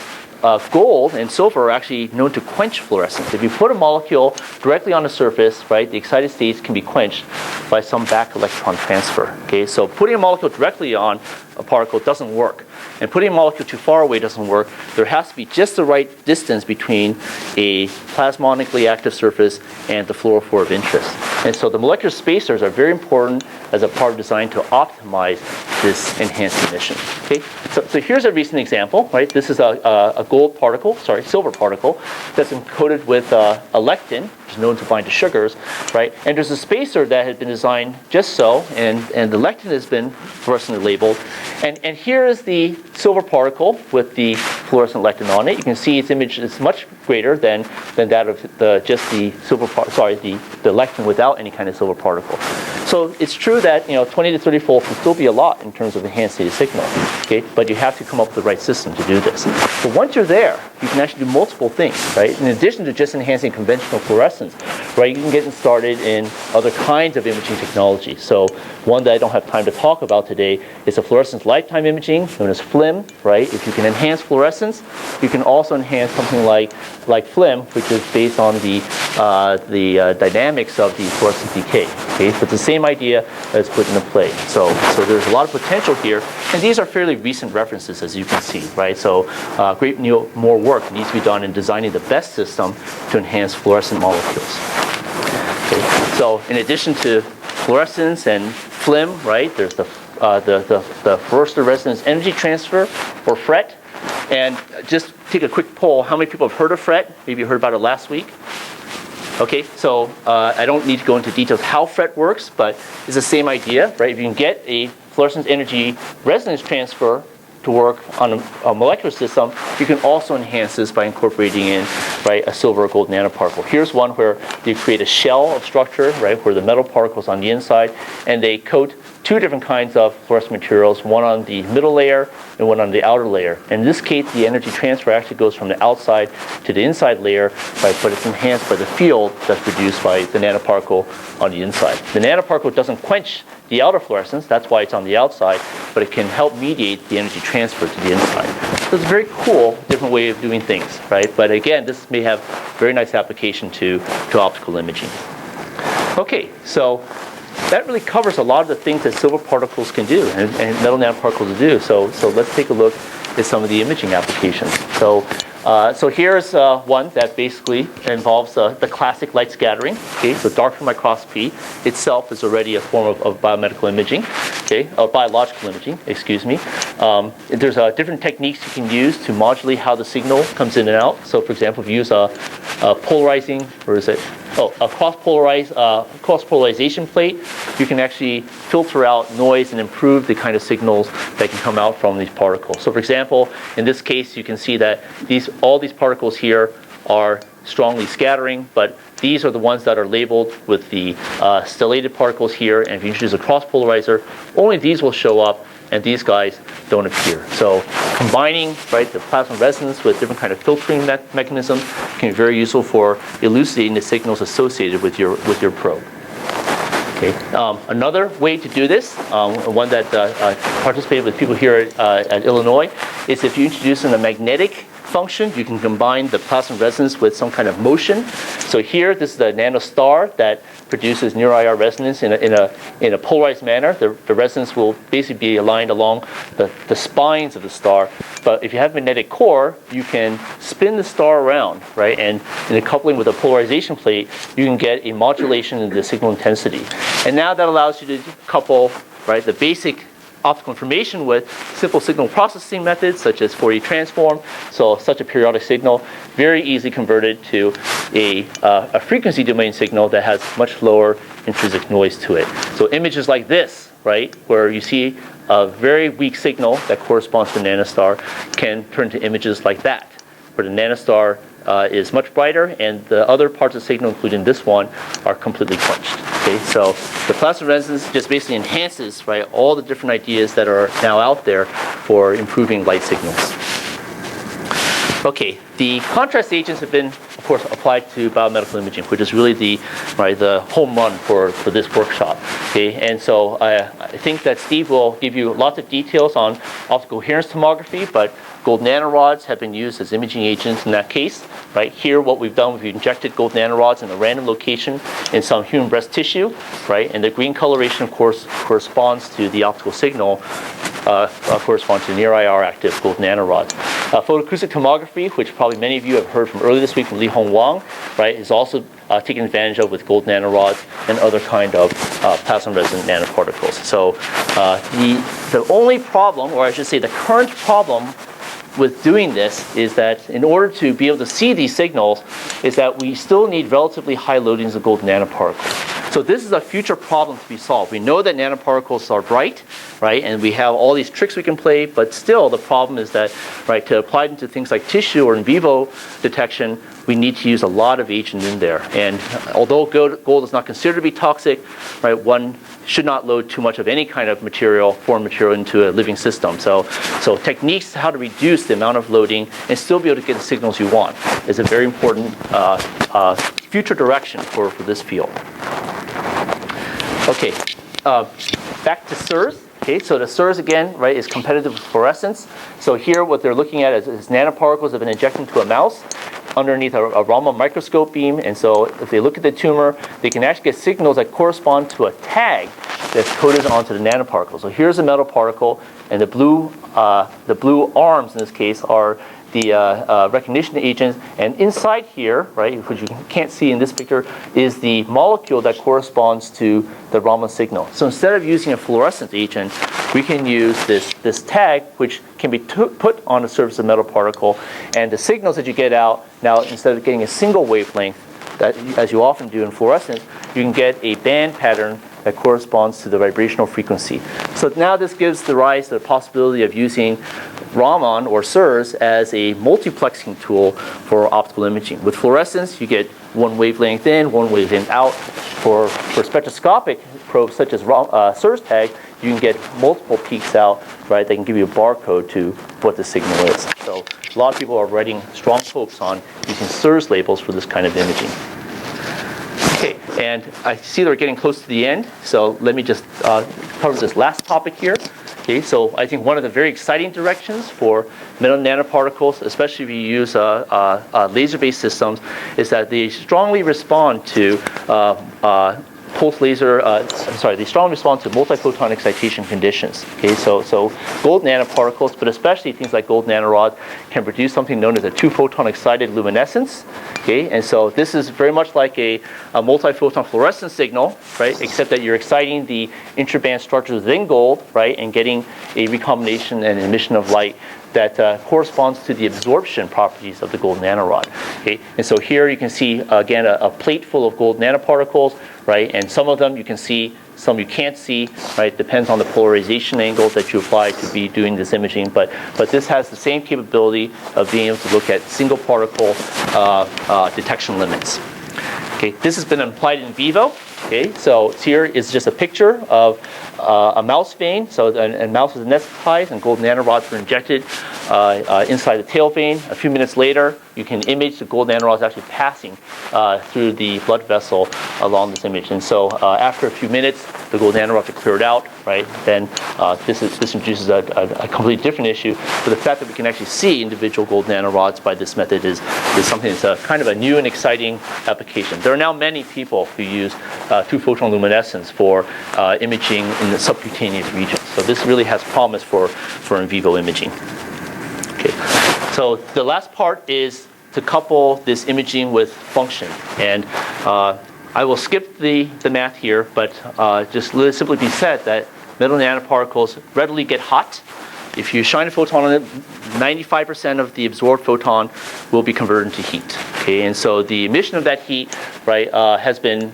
gold and silver are actually known to quench fluorescence. If you put a molecule directly on the surface, right, the excited states can be quenched by some back electron transfer. Okay, so putting a molecule directly on a particle doesn't work, and putting a molecule too far away doesn't work. There has to be just the right distance between a plasmonically active surface and the fluorophore of interest. And so the molecular spacers are very important as a part of design to optimize this enhanced emission. Okay, so here's a recent example, right? This is a silver particle that's encoded with a lectin, which is known to bind to sugars, right? And there's a spacer that had been designed just so, and the lectin has been fluorescently labeled. And here is the silver particle with the fluorescent lectin on it. You can see its image is much greater than that of the lectin without any kind of silver particle. So it's true that 20 to 30 fold can still be a lot in terms of enhanced theta signal. Okay, but you have to come up with the right system to do this. But once you're there, you can actually do multiple things, right? In addition to just enhancing conventional fluorescence, right? You can get started in other kinds of imaging technology. So one that I don't have time to talk about today is a fluorescence lifetime imaging known as FLIM, right? If you can enhance fluorescence, you can also enhance something like FLIM, which is based on the dynamics of the fluorescent decay. Okay, but the same idea is put into play. So there's a lot of potential here, and these are fairly recent references, as you can see, right? So great more work needs to be done in designing the best system to enhance fluorescent molecules. Okay, so in addition to fluorescence and FLIM, right? There's the fluorescent resonance energy transfer, or FRET. And just take a quick poll. How many people have heard of FRET? Maybe you heard about it last week. Okay, so I don't need to go into details how FRET works, but it's the same idea, right? If you can get a fluorescence energy resonance transfer to to work on a molecular system, you can also enhance this by incorporating in, right, a silver or gold nanoparticle. Here's one where you create a shell of structure, right, where the metal particles on the inside, and they coat two different kinds of fluorescent materials, one on the middle layer and one on the outer layer. In this case, the energy transfer actually goes from the outside to the inside layer, right, but it's enhanced by the field that's produced by the nanoparticle on the inside. The nanoparticle doesn't quench the outer fluorescence, that's why it's on the outside, but it can help mediate the energy transfer to the inside. So it's a very cool, different way of doing things, right? But again, this may have very nice application to optical imaging. Okay, so that really covers a lot of the things that silver particles can do and metal nanoparticles do. So let's take a look at some of the imaging applications. So here's one that basically involves the classic light scattering. Okay, so dark field microscopy itself is already a form of biomedical imaging. Okay, or biological imaging. Excuse me. There's different techniques you can use to modulate how the signal comes in and out. So, for example, if you use a polarizing, a cross-polarization plate, you can actually filter out noise and improve the kind of signals that can come out from these particles. So, for example, in this case, you can see that all these particles here are strongly scattering, but these are the ones that are labeled with the stellated particles here. And if you introduce a cross-polarizer, only these will show up, and these guys don't appear. So combining, right, the plasma resonance with different kind of filtering mechanisms can be very useful for elucidating the signals associated with your probe. Okay. Another way to do this, one that I participated with people here at Illinois, is if you introduce in a magnetic function, you can combine the plasma resonance with some kind of motion. So here, this is the nanostar that produces near IR resonance in a polarized manner. The resonance will basically be aligned along the spines of the star. But if you have a magnetic core, you can spin the star around, right? And in a coupling with a polarization plate, you can get a modulation in the signal intensity. And now that allows you to couple, right, the basic optical information with simple signal processing methods such as Fourier transform. So such a periodic signal very easily converted to a frequency domain signal that has much lower intrinsic noise to it. So images like this, right, where you see a very weak signal that corresponds to a nanostar can turn to images like that, where the nanostar is much brighter and the other parts of the signal, including this one, are completely quenched. Okay, so the plasma resonance just basically enhances, right, all the different ideas that are now out there for improving light signals. Okay, the contrast agents have been, of course, applied to biomedical imaging, which is really the home run for this workshop. Okay, and so I think that Steve will give you lots of details on optical coherence tomography, but gold nanorods have been used as imaging agents in that case. Right here, what we've done, we've injected gold nanorods in a random location in some human breast tissue, right? And the green coloration, of course, corresponds to the optical signal, corresponds to near IR active gold nanorods. Photoacoustic tomography, which probably many of you have heard from earlier this week from Li Hong Wang, right, is also taken advantage of with gold nanorods and other kind of plasmon-resonant nanoparticles. So the only problem, or I should say the current problem with doing this is that in order to be able to see these signals is that we still need relatively high loadings of gold nanoparticles. So this is a future problem to be solved. We know that nanoparticles are bright, right, and we have all these tricks we can play, but still the problem is that, right, to apply them to things like tissue or in vivo detection, we need to use a lot of agent in there. And although gold is not considered to be toxic, right, one should not load too much of any kind of foreign material into a living system. So techniques how to reduce the amount of loading and still be able to get the signals you want is a very important future direction for this field. Okay, back to SIRS. Okay, so the SIRS again, right, is competitive with fluorescence. So here what they're looking at is nanoparticles have been injected into a mouse underneath a Raman microscope beam, and so if they look at the tumor, they can actually get signals that correspond to a tag that's coded onto the nanoparticle. So here's a metal particle, and the blue arms in this case are the recognition agents, and inside here, right, which you can't see in this picture, is the molecule that corresponds to the Raman signal. So instead of using a fluorescent agent, we can use this tag, which can be put on the surface of the metal particle, and the signals that you get out, now instead of getting a single wavelength, that, as you often do in fluorescence, you can get a band pattern that corresponds to the vibrational frequency. So now this gives the rise to the possibility of using Raman or SIRS as a multiplexing tool for optical imaging. With fluorescence, you get one wavelength in, one wavelength out. For spectroscopic probes such as SIRS tag, you can get multiple peaks out, right? They can give you a barcode to what the signal is. So a lot of people are writing strong hopes on using SIRS labels for this kind of imaging. Okay, and I see that we're getting close to the end, so let me just cover this last topic here. Okay, so I think one of the very exciting directions for metal nanoparticles, especially if you use laser-based systems, is that they strongly respond to pulse laser, they strongly respond to multiphoton excitation conditions. Okay, so gold nanoparticles, but especially things like gold nanorods, can produce something known as a two-photon excited luminescence. Okay, and so this is very much like a multiphoton fluorescence signal, right? Except that you're exciting the intraband structures within gold, right, and getting a recombination and emission of light that corresponds to the absorption properties of the gold nanorod. Okay, and so here you can see again a plate full of gold nanoparticles, right? And some of them you can see, some you can't see, right? Depends on the polarization angle that you apply to be doing this imaging. But this has the same capability of being able to look at single particle detection limits. Okay, this has been applied in vivo. Okay, so here is just a picture of a mouse vein. So a mouse is anesthetized and gold nanorods were injected inside the tail vein. A few minutes later, you can image the gold nanorods actually passing through the blood vessel along this image. And so after a few minutes, the gold nanorods are cleared out, right? Then this introduces a completely different issue. But the fact that we can actually see individual gold nanorods by this method is something that's kind of a new and exciting application. There are now many people who use two-photon luminescence for imaging in the subcutaneous region. So this really has promise for in vivo imaging. Okay, so the last part is to couple this imaging with function. And I will skip the math here, but just let it simply be said that metal nanoparticles readily get hot. If you shine a photon on it, 95% of the absorbed photon will be converted into heat. Okay, and so the emission of that heat, right, has been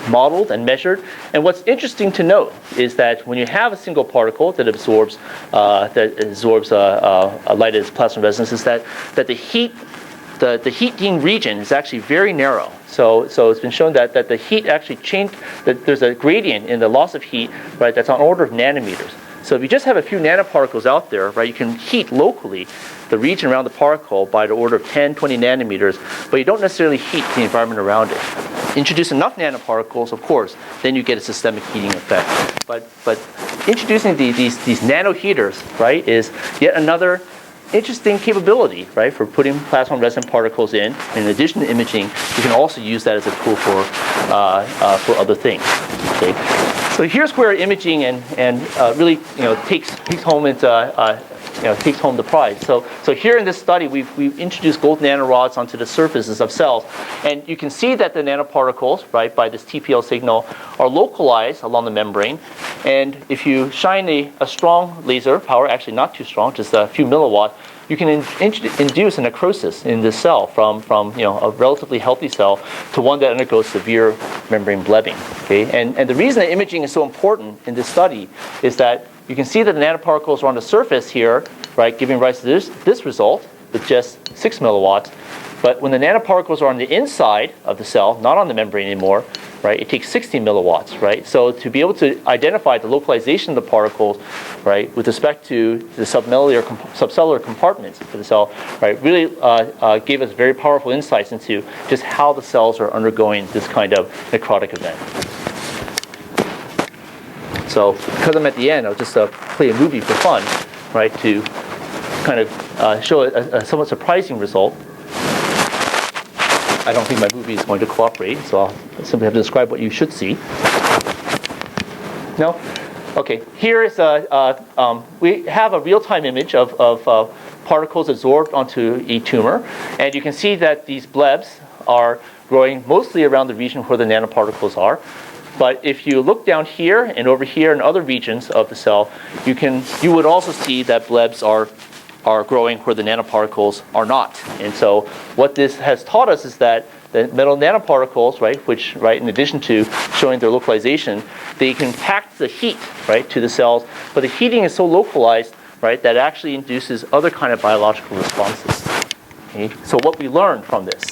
modeled and measured. And what's interesting to note is that when you have a single particle that absorbs light as plasma resonance, is that the heat gain region is actually very narrow. So it's been shown that the heat actually changed, that there's a gradient in the loss of heat, right, that's on order of nanometers. So if you just have a few nanoparticles out there, right, you can heat locally the region around the particle by the order of 10, 20 nanometers, but you don't necessarily heat the environment around it. Introduce enough nanoparticles, of course, then you get a systemic heating effect. But introducing these nano heaters, right, is yet another interesting capability, right, for putting plasmon-resonant particles in. In addition to imaging, you can also use that as a tool for other things. Okay. So here's where imaging and really takes home takes home the prize. So here in this study, we've introduced gold nanorods onto the surfaces of cells, and you can see that the nanoparticles, right, by this TPL signal, are localized along the membrane. And if you shine a strong laser power, actually not too strong, just a few milliwatt, you can induce a necrosis in this cell from a relatively healthy cell to one that undergoes severe membrane blebbing. Okay, and the reason that imaging is so important in this study is that you can see that the nanoparticles are on the surface here, right, giving rise to this result with just 6 milliwatts. But when the nanoparticles are on the inside of the cell, not on the membrane anymore, right, it takes 60 milliwatts, right? So to be able to identify the localization of the particles, right, with respect to the subcellular compartments of the cell, right, really gave us very powerful insights into just how the cells are undergoing this kind of necrotic event. So because I'm at the end, I'll just play a movie for fun, right, to kind of show a somewhat surprising result. I don't think my movie is going to cooperate, so I'll simply have to describe what you should see. No? Okay, here is we have a real-time image of particles absorbed onto a tumor, and you can see that these blebs are growing mostly around the region where the nanoparticles are. But if you look down here and over here in other regions of the cell, you would also see that blebs are growing where the nanoparticles are not. And so what this has taught us is that the metal nanoparticles, right, which, right, in addition to showing their localization, they can pack the heat, right, to the cells, but the heating is so localized right, that actually induces other kind of biological responses. Okay? So what we learned from this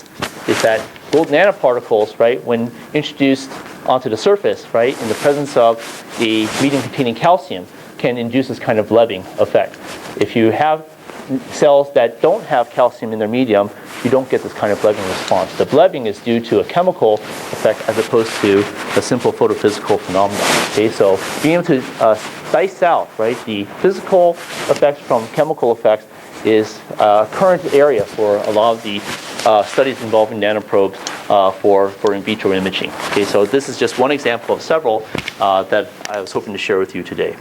is that gold nanoparticles, right, when introduced onto the surface, right, in the presence of a medium containing calcium, can induce this kind of lebbing effect. If you have cells that don't have calcium in their medium, you don't get this kind of blebbing response. The blebbing is due to a chemical effect as opposed to a simple photophysical phenomenon. Okay, so being able to dice out, right, the physical effects from chemical effects is a current area for a lot of the studies involving nanoprobes for in vitro imaging. Okay, so this is just one example of several that I was hoping to share with you today.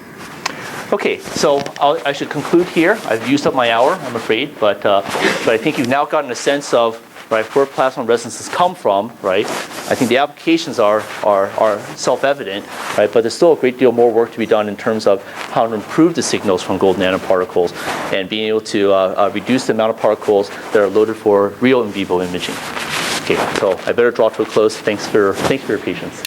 Okay, so I should conclude here. I've used up my hour, I'm afraid, but I think you've now gotten a sense of, right, where plasmon resonances come from, right? I think the applications are self-evident, right? But there's still a great deal more work to be done in terms of how to improve the signals from gold nanoparticles and being able to reduce the amount of particles that are loaded for real in vivo imaging. Okay, so I better draw to a close. Thanks for your patience.